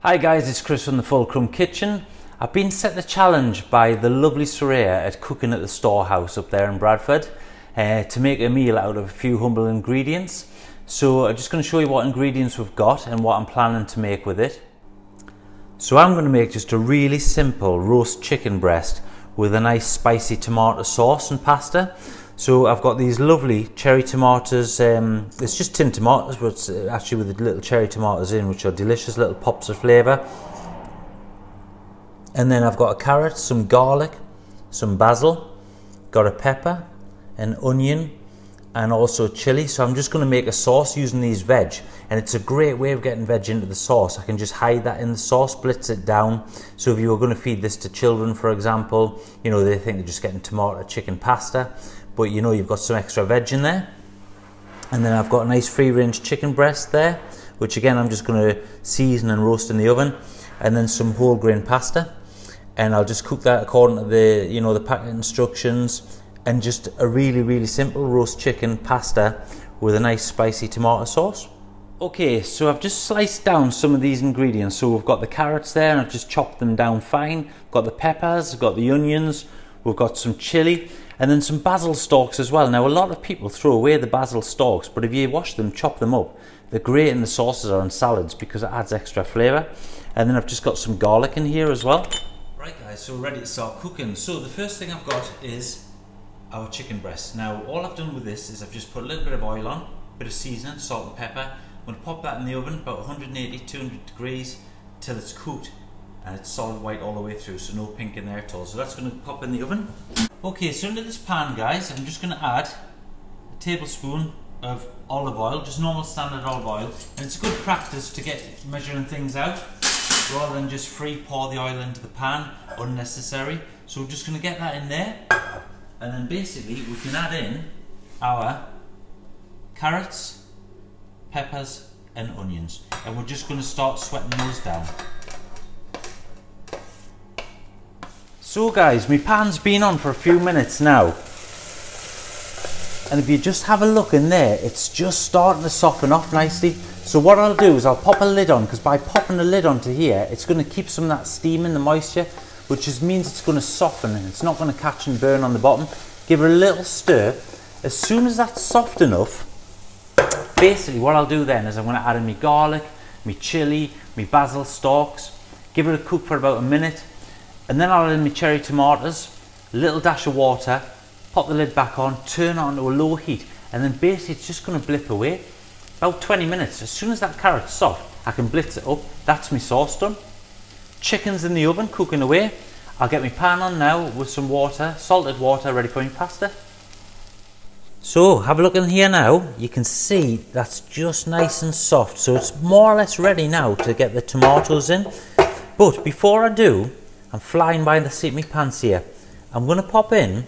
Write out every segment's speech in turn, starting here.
Hi guys, it's Chris from the Fulcrum Kitchen. I've been set the challenge by the lovely Soraya at Cooking at the Storehouse up there in Bradford to make a meal out of a few humble ingredients. So I'm just going to show you what ingredients we've got and what I'm planning to make with it. So I'm going to make just a really simple roast chicken breast with a nice spicy tomato sauce and pasta. So I've got these lovely cherry tomatoes, it's just tin tomatoes, but it's actually with the little cherry tomatoes in, which are delicious little pops of flavour. And then I've got a carrot, some garlic, some basil, got a pepper, an onion, and also chilli. So I'm just going to make a sauce using these veg, and it's a great way of getting veg into the sauce. I can just hide that in the sauce, blitz it down. So if you were going to feed this to children, for example, you know, they think they're just getting tomato chicken pasta, but you know you've got some extra veg in there. And then I've got a nice free-range chicken breast there, which again I'm just going to season and roast in the oven, and then some whole grain pasta, and I'll just cook that according to the, you know, the packet instructions. And just a really simple roast chicken pasta with a nice spicy tomato sauce. Okay, so I've just sliced down some of these ingredients. So we've got the carrots there, and I've just chopped them down fine. Got the peppers, got the onions, we've got some chilli, and then some basil stalks as well. Now a lot of people throw away the basil stalks, but if you wash them, chop them up, they're great in the sauces or in salads because it adds extra flavour. And then I've just got some garlic in here as well. Right guys, so we're ready to start cooking. So the first thing I've got is our chicken breast. Now all I've done with this is I've just put a little bit of oil on, a bit of seasoning, salt and pepper. I'm going to pop that in the oven about 180, 200 degrees till it's cooked and it's solid white all the way through, so no pink in there at all. So that's going to pop in the oven. Okay, so into this pan guys, I'm just going to add a tablespoon of olive oil, just normal standard olive oil, and it's good practice to get measuring things out rather than just free pour the oil into the pan, unnecessary. So we're just going to get that in there. And then basically we can add in our carrots, peppers and onions, and we're just going to start sweating those down. So guys, my pan's been on for a few minutes now, and if you just have a look in there, it's just starting to soften off nicely. So what I'll do is I'll pop a lid on, because by popping the lid onto here, it's going to keep some of that steam in the moisture, which just means it's going to soften and it's not going to catch and burn on the bottom. Give it a little stir. As soon as that's soft enough, basically what I'll do then is I'm going to add in my garlic, my chilli, my basil stalks, give it a cook for about a minute, and then I'll add in my cherry tomatoes, a little dash of water, pop the lid back on, turn it on to a low heat, and then basically it's just going to blip away. About 20 minutes. As soon as that carrot's soft, I can blitz it up. That's my sauce done. Chicken's in the oven cooking away. I'll get my pan on now with some water, salted water, ready for my pasta. So have a look in here now. You can see that's just nice and soft, so it's more or less ready now to get the tomatoes in. But before I do, I'm flying by the seat of my pants here. I'm going to pop in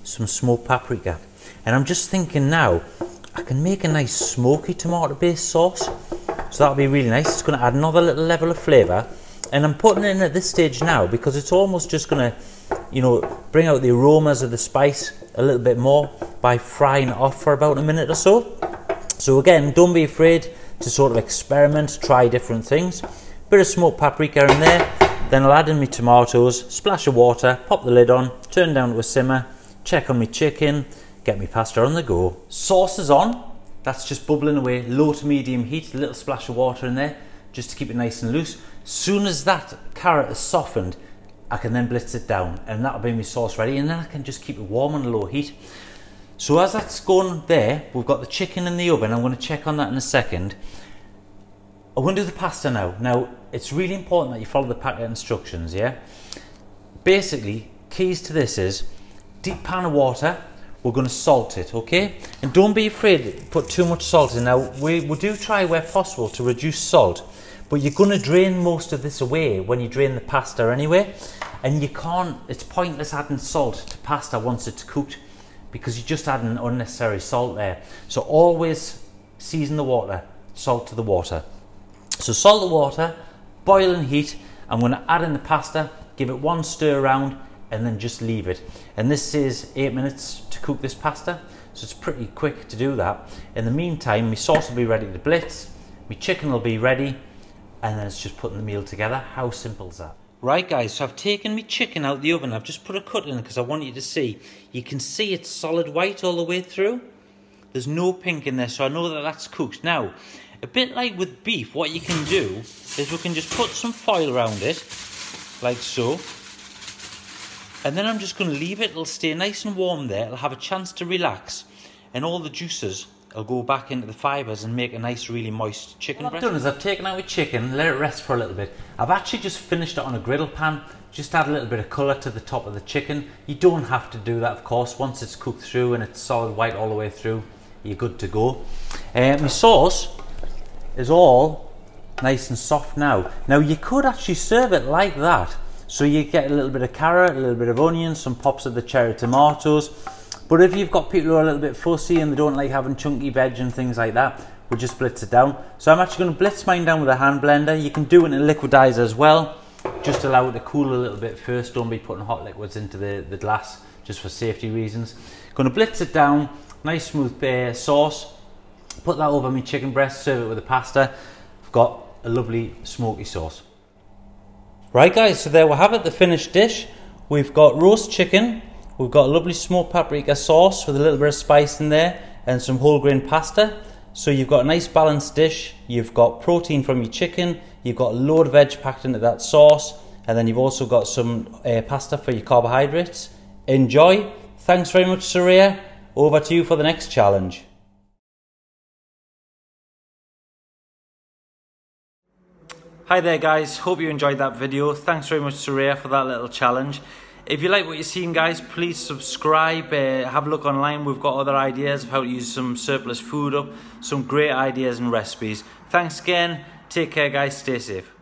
some smoked paprika, and I'm just thinking now I can make a nice smoky tomato based sauce, so that'll be really nice. It's going to add another little level of flavour. And I'm putting it in at this stage now because it's almost just going to, you know, bring out the aromas of the spice a little bit more by frying it off for about a minute or so. So again, don't be afraid to sort of experiment, try different things. Bit of smoked paprika in there, then I'll add in my tomatoes, splash of water, pop the lid on, turn down to a simmer, check on my chicken, get my pasta on the go. Sauce is on, that's just bubbling away, low to medium heat, a little splash of water in there just to keep it nice and loose. Soon as that carrot is softened, I can then blitz it down, and that'll be my sauce ready, and then I can just keep it warm on a low heat. So as that's going there, we've got the chicken in the oven. I'm going to check on that in a second. I'm going to do the pasta now. Now, it's really important that you follow the packet instructions, yeah? Basically, keys to this is deep pan of water. We're going to salt it, okay? And don't be afraid to put too much salt in. Now, we do try where possible to reduce salt, but you're going to drain most of this away when you drain the pasta anyway, and you can't, it's pointless adding salt to pasta once it's cooked because you're just adding unnecessary salt there. So always season the water, salt to the water. So salt the water, boiling heat, I'm going to add in the pasta, give it one stir around, and then just leave it. And this is 8 minutes to cook this pasta, so it's pretty quick to do that. In the meantime, my sauce will be ready to blitz, my chicken will be ready, and then it's just putting the meal together. How simple is that? Right guys, so I've taken my chicken out the oven. I've just put a cut in it because I want you to see. You can see it's solid white all the way through. There's no pink in there, so I know that that's cooked. Now, a bit like with beef, what you can do is we can just put some foil around it, like so. And then I'm just going to leave it. It'll stay nice and warm there. It'll have a chance to relax. And all the juices will go back into the fibres and make a nice, really moist chicken breast. What I've done is I've taken out my chicken, let it rest for a little bit. I've actually just finished it on a griddle pan. Just add a little bit of colour to the top of the chicken. You don't have to do that, of course. Once it's cooked through and it's solid white all the way through, you're good to go. My sauce is all nice and soft now. Now you could actually serve it like that. So you get a little bit of carrot, a little bit of onion, some pops of the cherry tomatoes. But if you've got people who are a little bit fussy and they don't like having chunky veg and things like that, we'll just blitz it down. So I'm actually going to blitz mine down with a hand blender. You can do it in a liquidizer as well. Just allow it to cool a little bit first. Don't be putting hot liquids into the glass, just for safety reasons. Going to blitz it down, nice smooth sauce. Put that over my chicken breast, serve it with the pasta. I've got a lovely smoky sauce. Right guys, so there we have it, the finished dish. We've got roast chicken. We've got a lovely smoked paprika sauce with a little bit of spice in there and some whole grain pasta. So you've got a nice balanced dish. You've got protein from your chicken. You've got a load of veg packed into that sauce. And then you've also got some pasta for your carbohydrates. Enjoy. Thanks very much, Soraya. Over to you for the next challenge. Hi there guys, hope you enjoyed that video. Thanks very much, Soraya, for that little challenge. If you like what you're seeing guys, please subscribe, have a look online. We've got other ideas of how to use some surplus food up, some great ideas and recipes. Thanks again, take care guys, stay safe.